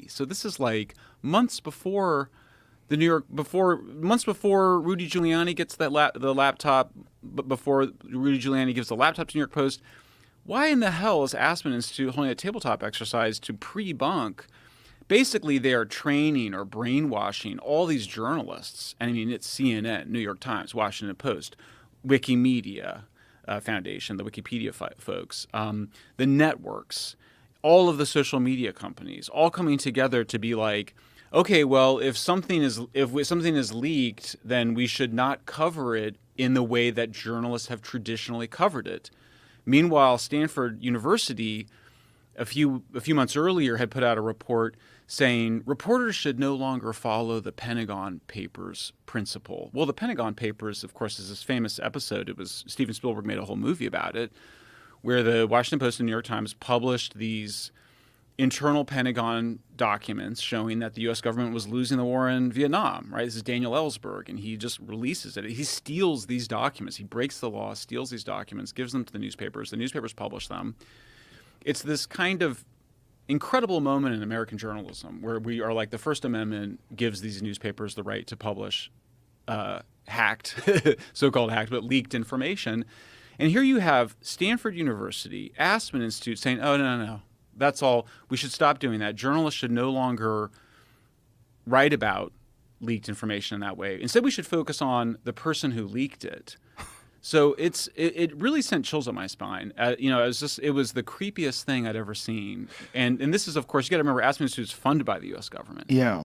So this is like months before months before Rudy Giuliani gets the laptop, before Rudy Giuliani gives the laptop to New York Post. Why in the hell is Aspen Institute holding a tabletop exercise to pre-bunk? Basically, they are training or brainwashing all these journalists. And I mean, it's CNN, New York Times, Washington Post, Wikimedia Foundation, the Wikipedia folks, the networks, all of the social media companies, all coming together to be like, okay, well, if something is leaked, then we should not cover it in the way that journalists have traditionally covered it. Meanwhile, Stanford University, a few months earlier, had put out a report saying reporters should no longer follow the Pentagon Papers principle. Well, the Pentagon Papers, of course, is this famous episode. It was Steven Spielberg made a whole movie about it, where the Washington Post and New York Times published these internal Pentagon documents showing that the U.S. government was losing the war in Vietnam, right? This is Daniel Ellsberg, and he just releases it. He steals these documents. He breaks the law, steals these documents, gives them to the newspapers. The newspapers publish them. It's this kind of incredible moment in American journalism where we are like, the First Amendment gives these newspapers the right to publish hacked, so-called hacked, but leaked information. And here you have Stanford University, Aspen Institute saying, oh, no. That's all. We should stop doing that. Journalists should no longer write about leaked information in that way. Instead, we should focus on the person who leaked it. So it really sent chills up my spine. It was the creepiest thing I'd ever seen. And this is, of course, you got to remember, Aspen Institute is funded by the U.S. government. Yeah.